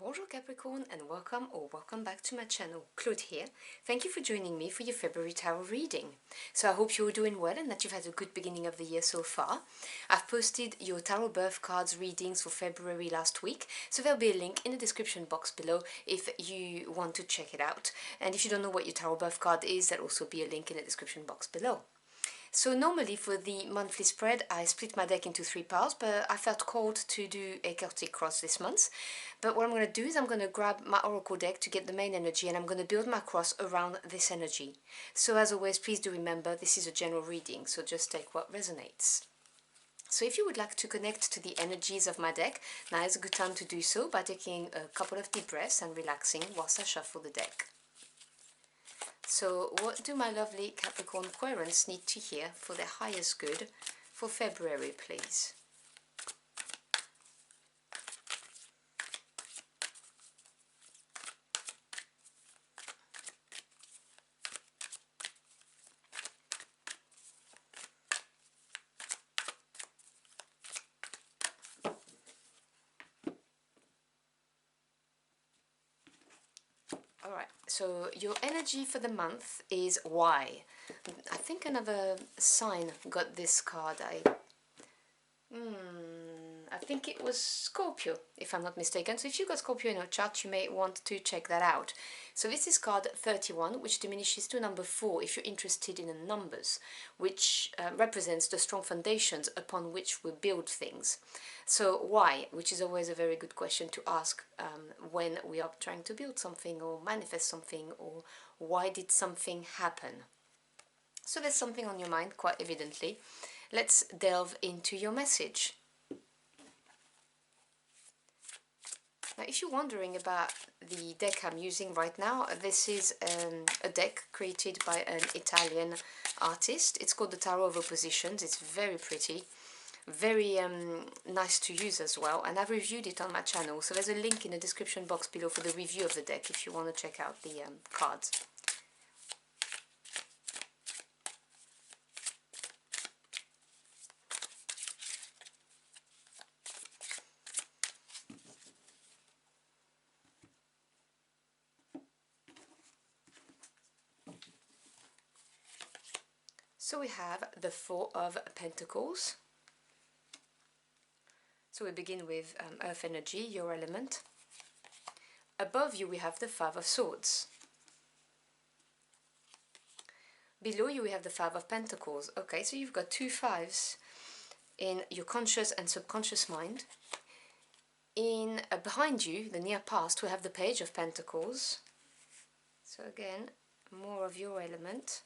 Bonjour Capricorn and welcome back to my channel. Claude here. Thank you for joining me for your February tarot reading. So I hope you're doing well and that you've had a good beginning of the year so far. I've posted your tarot birth cards readings for February last week, so there'll be a link in the description box below if you want to check it out. And if you don't know what your tarot birth card is, there'll also be a link in the description box below. So normally for the monthly spread I split my deck into 3 piles, but I felt called to do a chaotic cross this month. But what I'm going to do is I'm going to grab my oracle deck to get the main energy, and I'm going to build my cross around this energy. So as always, please do remember this is a general reading, so just take what resonates. So if you would like to connect to the energies of my deck, now is a good time to do so by taking a couple of deep breaths and relaxing whilst I shuffle the deck. So what do my lovely Capricorn querents need to hear for their highest good for February, please? Alright, so your energy for the month is Y. I think another sign got this card. I think it was Scorpio, if I'm not mistaken. So if you got Scorpio in your chart, you may want to check that out. So this is card 31, which diminishes to number 4 if you're interested in the numbers, which represents the strong foundations upon which we build things. So why? Which is always a very good question to ask when we are trying to build something or manifest something, or why did something happen? So there's something on your mind, quite evidently. Let's delve into your message. Now, if you're wondering about the deck I'm using right now, this is a deck created by an Italian artist. It's called the Tarot of Oppositions. It's very pretty, very nice to use as well, and I've reviewed it on my channel. So there's a link in the description box below for the review of the deck if you want to check out the cards. So we have the Four of Pentacles. So we begin with Earth energy, your element. Above you we have the Five of Swords. Below you we have the Five of Pentacles. Okay, so you've got two fives in your conscious and subconscious mind. Behind you, the near past, we have the Page of Pentacles. So again, more of your element.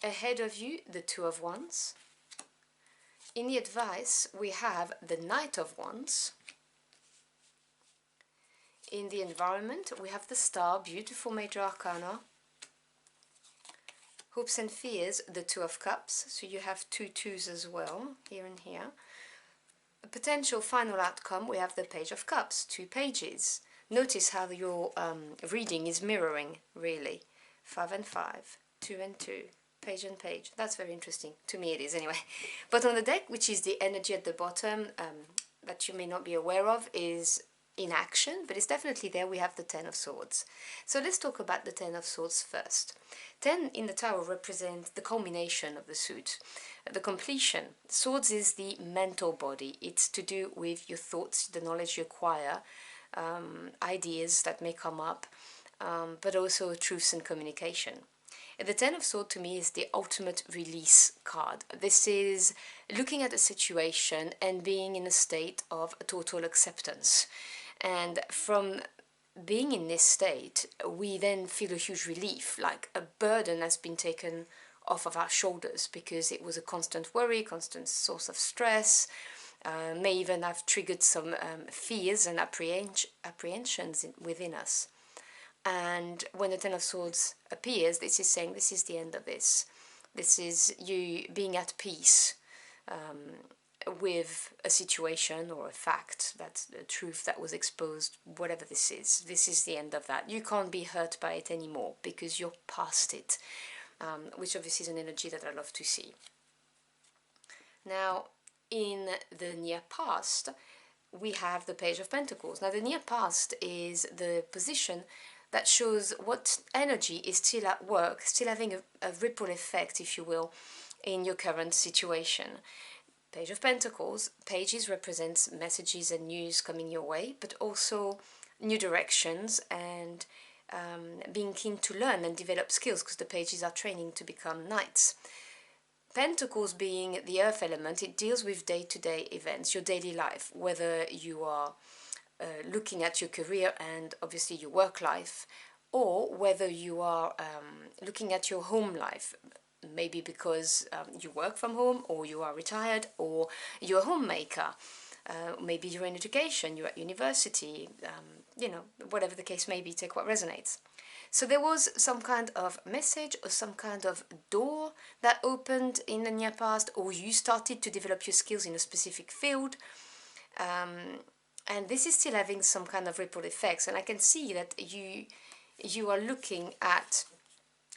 Ahead of you, the Two of Wands. In the advice, we have the Knight of Wands. In the environment, we have the Star, beautiful major arcana. Hopes and fears, the Two of Cups, so you have two twos as well, here and here. A potential final outcome, we have the Page of Cups, two pages. Notice how your reading is mirroring, really. 5 and 5, 2 and 2. Page and page. That's very interesting. To me it is anyway. But on the deck, which is the energy at the bottom that you may not be aware of, is in action, but it's definitely there. We have the Ten of Swords. So let's talk about the Ten of Swords first. 10 in the tarot represents the culmination of the suit, the completion. Swords is the mental body. It's to do with your thoughts, the knowledge you acquire, ideas that may come up, but also truths and communication. The Ten of Swords to me is the ultimate release card. This is looking at a situation and being in a state of total acceptance. And from being in this state, we then feel a huge relief, like a burden has been taken off of our shoulders, because it was a constant worry, constant source of stress, may even have triggered some fears and apprehensions within us. And when the Ten of Swords appears, this is saying this is the end of this. This is you being at peace with a situation or a fact, that's the truth that was exposed, whatever this is. This is the end of that. You can't be hurt by it anymore because you're past it, which obviously is an energy that I love to see. Now, in the near past, we have the Page of Pentacles. Now the near past is the position that shows what energy is still at work, still having a ripple effect, if you will, in your current situation. Page of Pentacles, pages represents messages and news coming your way, but also new directions and being keen to learn and develop skills, because the pages are training to become knights. Pentacles being the earth element, it deals with day-to-day events, your daily life, whether you are looking at your career and obviously your work life, or whether you are looking at your home life, maybe because you work from home, or you are retired, or you're a homemaker. Maybe you're in education, you're at university, you know, whatever the case may be, take what resonates. So there was some kind of message or some kind of door that opened in the near past, or you started to develop your skills in a specific field. And this is still having some kind of ripple effects. And I can see that you are looking at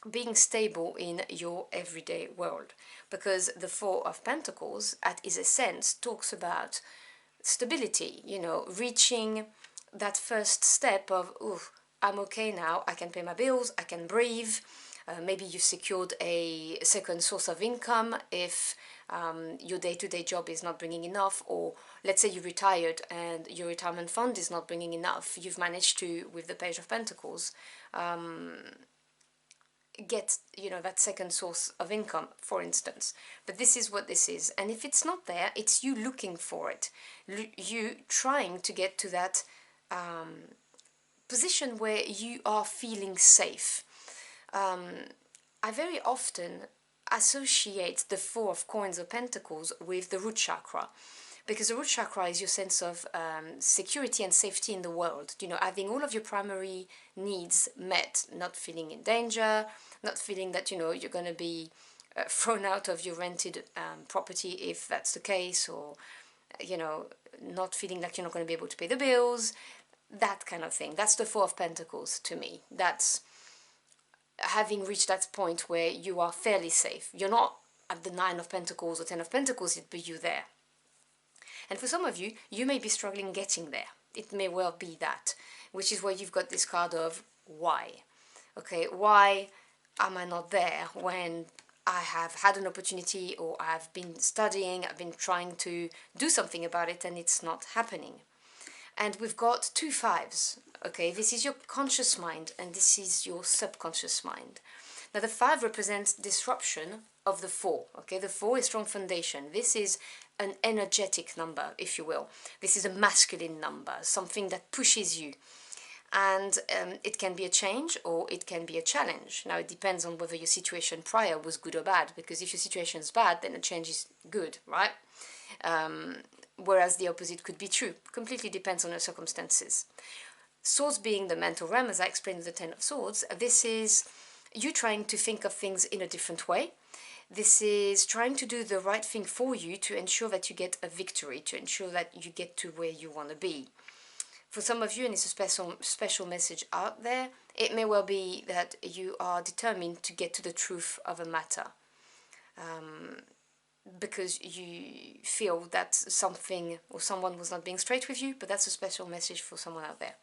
being stable in your everyday world, because the Four of Pentacles at its essence talks about stability, you know, reaching that first step of, ooh, I'm okay now, I can pay my bills, I can breathe. Maybe you secured a second source of income if your day-to-day job is not bringing enough, or let's say you retired and your retirement fund is not bringing enough. You've managed to, with the Page of Pentacles, get, you know, that second source of income, for instance. But this is what this is, and if it's not there, it's you looking for it, you trying to get to that position where you are feeling safe. I very often associate the Four of Coins or Pentacles with the root chakra, because the root chakra is your sense of security and safety in the world, you know, having all of your primary needs met, not feeling in danger, not feeling that, you know, you're going to be thrown out of your rented property if that's the case, or, you know, not feeling like you're not going to be able to pay the bills, that kind of thing. That's the Four of Pentacles to me. That's having reached that point where you are fairly safe. You're not at the Nine of Pentacles or Ten of Pentacles, but you're there. And for some of you, you may be struggling getting there. It may well be that, which is where you've got this card of why. Okay, why am I not there when I have had an opportunity, or I've been studying, I've been trying to do something about it, and it's not happening? And we've got two fives. Okay, this is your conscious mind and this is your subconscious mind. Now the 5 represents disruption of the 4. Okay, the 4 is strong foundation. This is an energetic number, if you will. This is a masculine number, something that pushes you. And it can be a change or it can be a challenge. Now it depends on whether your situation prior was good or bad, because if your situation is bad, then a change is good, right? Whereas the opposite could be true. Completely depends on your circumstances. Swords being the mental realm, as I explained with the Ten of Swords, this is you trying to think of things in a different way. This is trying to do the right thing for you to ensure that you get a victory, to ensure that you get to where you want to be. For some of you, and it's a special message out there, it may well be that you are determined to get to the truth of a matter. Because you feel that something or someone was not being straight with you, but that's a special message for someone out there.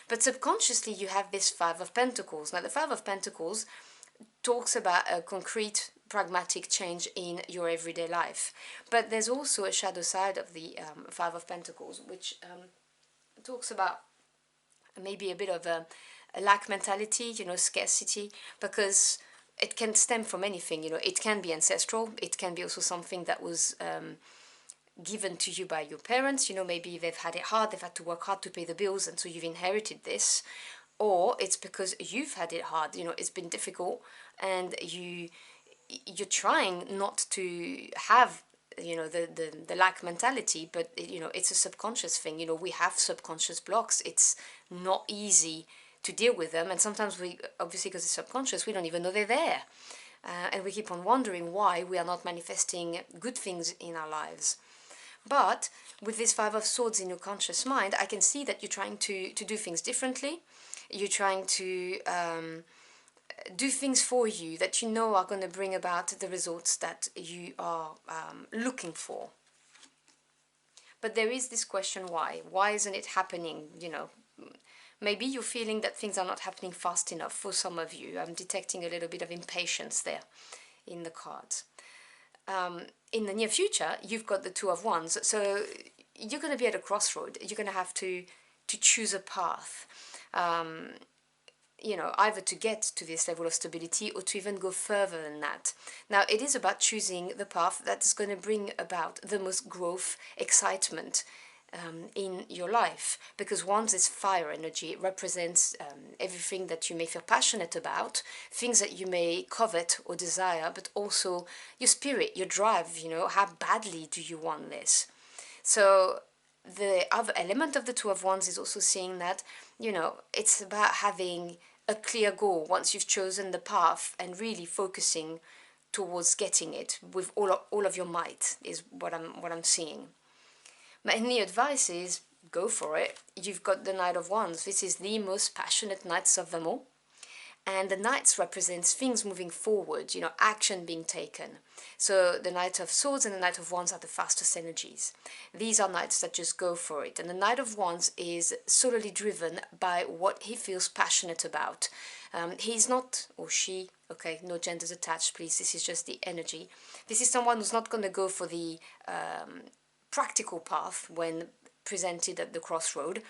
But subconsciously you have this 5 of Pentacles. Now the 5 of Pentacles talks about a concrete, pragmatic change in your everyday life. But there's also a shadow side of the 5 of Pentacles, which talks about maybe a bit of a lack mentality, you know, scarcity, because it can stem from anything, you know. It can be ancestral, it can be also something that was given to you by your parents, you know, maybe they've had it hard, they've had to work hard to pay the bills, and so you've inherited this. Or it's because you've had it hard, you know, it's been difficult, and you're trying not to have, you know, the lack mentality, but, you know, it's a subconscious thing. You know, we have subconscious blocks. It's not easy to deal with them, and sometimes we, obviously because it's subconscious, we don't even know they're there. And we keep on wondering why we are not manifesting good things in our lives. But with this 5 of Swords in your conscious mind, I can see that you're trying to do things differently. You're trying to do things for you that you know are going to bring about the results that you are looking for. But there is this question, why? Why isn't it happening? You know, maybe you're feeling that things are not happening fast enough for some of you. I'm detecting a little bit of impatience there in the cards. In the near future, you've got the Two of Wands, so you're going to be at a crossroad. You're going to have to choose a path. You know, either to get to this level of stability or to even go further than that. Now, it is about choosing the path that's going to bring about the most growth, excitement in your life. Because Wands is fire energy. It represents everything that you may feel passionate about, things that you may covet or desire, but also your spirit, your drive, you know, how badly do you want this? So the other element of the Two of Wands is also seeing that, you know, it's about having a clear goal once you've chosen the path and really focusing towards getting it with all of your might is what I'm seeing. My only advice is go for it. You've got the Knight of Wands. This is the most passionate knights of them all. And the Knights represents things moving forward, you know, action being taken. So the Knight of Swords and the Knight of Wands are the fastest energies. These are knights that just go for it. And the Knight of Wands is solely driven by what he feels passionate about. He's not, or she, okay, no genders attached, please, this is just the energy. This is someone who's not going to go for the practical path when presented at the crossroad.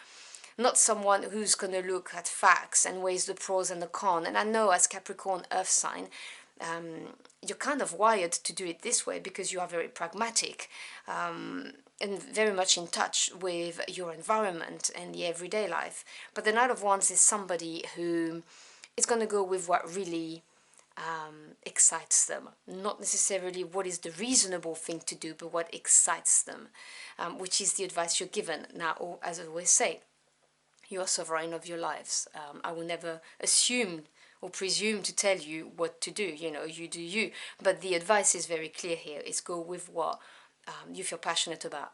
Not someone who's going to look at facts and weighs the pros and the cons. And I know as Capricorn earth sign, you're kind of wired to do it this way because you are very pragmatic and very much in touch with your environment and the everyday life. But the Knight of Wands is somebody who is going to go with what really excites them, not necessarily what is the reasonable thing to do, but what excites them, which is the advice you're given. Now, as I always say, you are sovereign of your lives. I will never assume or presume to tell you what to do. You know, you do you. But the advice is very clear here. Is go with what you feel passionate about.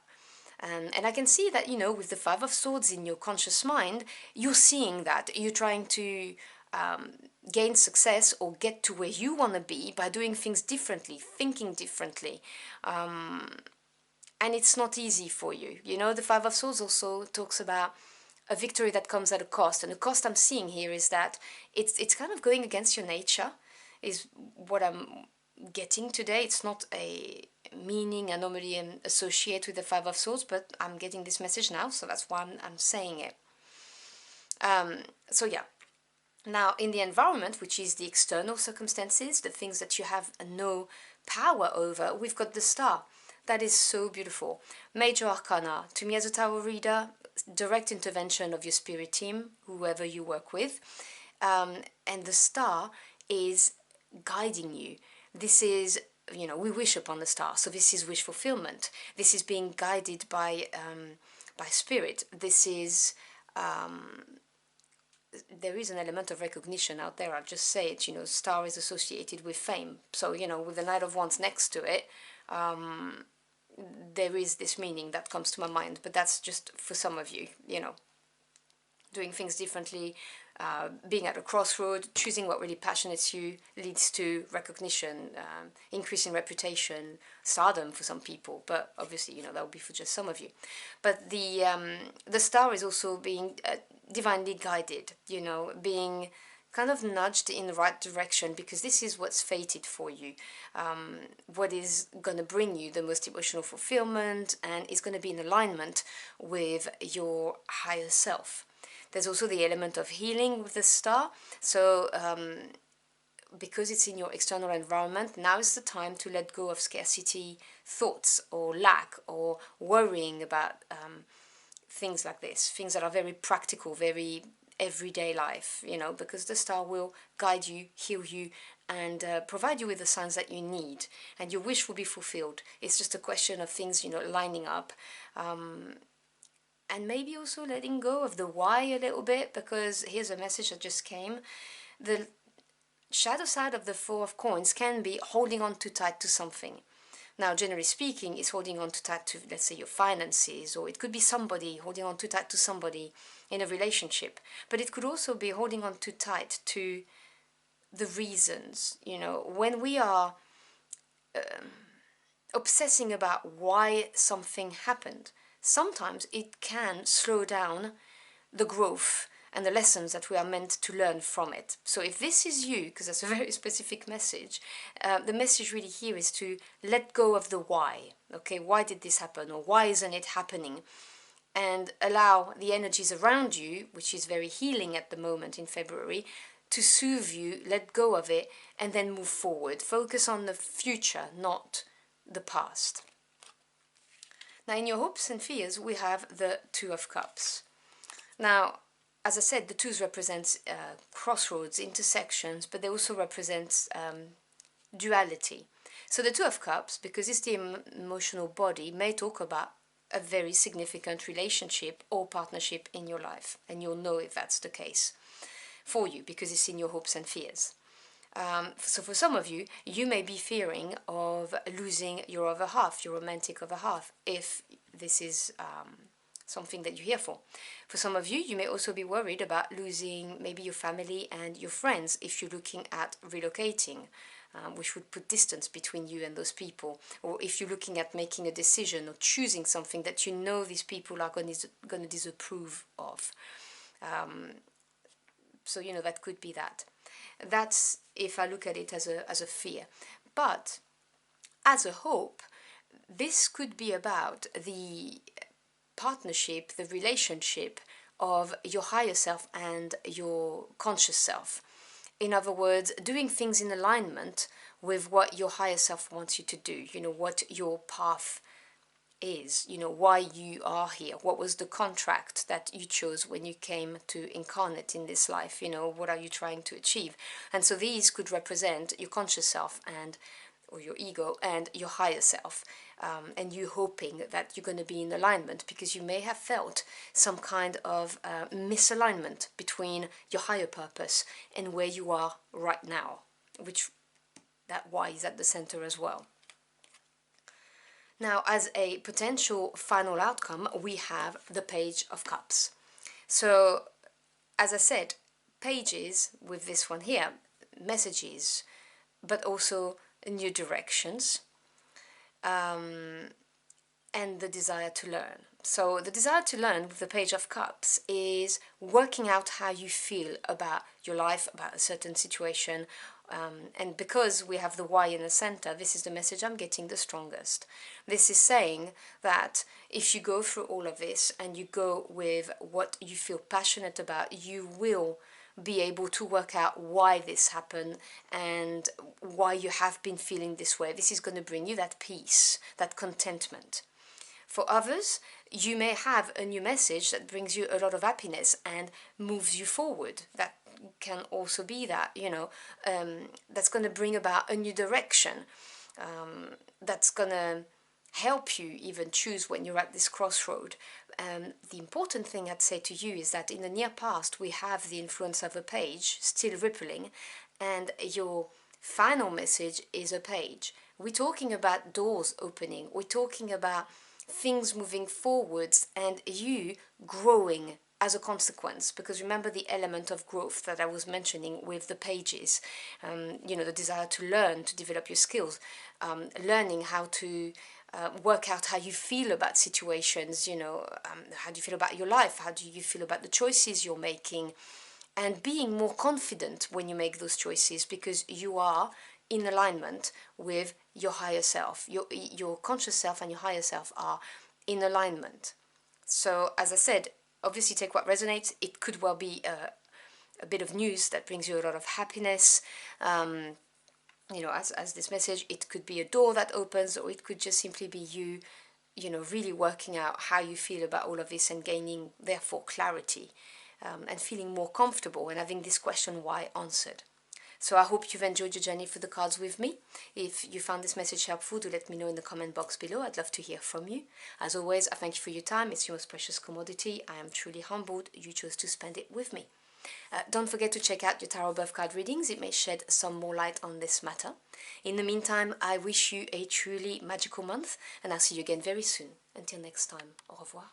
And I can see that, you know, with the Five of Swords in your conscious mind, you're seeing that. You're trying to gain success or get to where you want to be by doing things differently, thinking differently. And it's not easy for you. You know, the Five of Swords also talks about a victory that comes at a cost. And the cost I'm seeing here is that it's kind of going against your nature, is what I'm getting today. It's not a meaning I normally associate with the Five of Swords, but I'm getting this message now, so that's why I'm saying it. So yeah. Now, in the environment, which is the external circumstances, the things that you have no power over, we've got the Star. That is so beautiful. Major Arcana. To me as a tarot reader, direct intervention of your spirit team, whoever you work with. And the Star is guiding you. This is, you know, we wish upon the star, so this is wish fulfillment. This is being guided by spirit. This is... there is an element of recognition out there, I'll just say it, you know, star is associated with fame. So, you know, with the Knight of Wands next to it, there is this meaning that comes to my mind, but that's just for some of you, you know, doing things differently, being at a crossroad, choosing what really passionates you leads to recognition, increase in reputation, stardom for some people, but obviously, you know, that would be for just some of you. But the star is also being divinely guided, you know, being kind of nudged in the right direction, because this is what's fated for you, what is going to bring you the most emotional fulfillment and is going to be in alignment with your higher self. There's also the element of healing with the star, so because it's in your external environment, now is the time to let go of scarcity thoughts or lack or worrying about things like this, things that are very practical, very everyday life, you know, because the star will guide you, heal you, and provide you with the signs that you need, and your wish will be fulfilled. It's just a question of things, you know, lining up. And maybe also letting go of the why a little bit, because here's a message that just came. The shadow side of the Four of Coins can be holding on too tight to something. Now, generally speaking, it's holding on too tight to, let's say, your finances, or it could be somebody holding on too tight to somebody in a relationship. But it could also be holding on too tight to the reasons. You know, when we are obsessing about why something happened, sometimes it can slow down the growth and the lessons that we are meant to learn from it. So if this is you, because that's a very specific message, the message really here is to let go of the why. Okay, why did this happen, or why isn't it happening? And allow the energies around you, which is very healing at the moment in February, to soothe you, let go of it, and then move forward. Focus on the future, not the past. Now, in your hopes and fears, we have the Two of Cups. Now, as I said, the twos represent crossroads, intersections, but they also represent duality. So the Two of Cups, because it's the emotional body, may talk about a very significant relationship or partnership in your life, and you'll know if that's the case for you, because it's in your hopes and fears. So for some of you, you may be fearing of losing your other half, your romantic other half, if this is something that you're here for. For some of you, you may also be worried about losing maybe your family and your friends if you're looking at relocating, which would put distance between you and those people. Or if you're looking at making a decision or choosing something that you know these people are going to disapprove of. So, you know, that could be that. That's if I look at it as a fear. But as a hope, this could be about the partnership, the relationship of your higher self and your conscious self. In other words, doing things in alignment with what your higher self wants you to do, you know, what your path is, you know, why you are here, what was the contract that you chose when you came to incarnate in this life, you know, what are you trying to achieve. And so these could represent your conscious self or your ego and your higher self, and you hoping that you're going to be in alignment, because you may have felt some kind of misalignment between your higher purpose and where you are right now, which that why is at the center as well. Now, as a potential final outcome, we have the Page of Cups. So, as I said, pages with this one here, messages, but also new directions, and the desire to learn. So the desire to learn with the Page of Cups is working out how you feel about your life, about a certain situation, and because we have the why in the center, this is the message I'm getting the strongest. This is saying that if you go through all of this and you go with what you feel passionate about, you will be able to work out why this happened and why you have been feeling this way. This is going to bring you that peace, that contentment. For others, you may have a new message that brings you a lot of happiness and moves you forward. That can also be that, you know, that's going to bring about a new direction. That's going to help you even choose when you're at this crossroad. The important thing I'd say to you is that in the near past, we have the influence of a page still rippling, and your final message is a page. We're talking about doors opening. We're talking about things moving forwards and you growing as a consequence, because remember the element of growth that I was mentioning with the pages, you know, the desire to learn, to develop your skills, learning how to work out how you feel about situations, you know, how do you feel about your life, how do you feel about the choices you're making, and being more confident when you make those choices because you are in alignment with your higher self. Your conscious self and your higher self are in alignment. So, as I said, obviously take what resonates. It could well be a bit of news that brings you a lot of happiness. You know, as this message, it could be a door that opens, or it could just simply be you, you know, really working out how you feel about all of this and gaining, therefore, clarity and feeling more comfortable and having this question why answered. So I hope you've enjoyed your journey for the cards with me. If you found this message helpful, do let me know in the comment box below. I'd love to hear from you. As always, I thank you for your time. It's your most precious commodity. I am truly humbled you chose to spend it with me. Don't forget to check out your tarot birth card readings. It may shed some more light on this matter. In the meantime, I wish you a truly magical month, and I'll see you again very soon. Until next time, au revoir.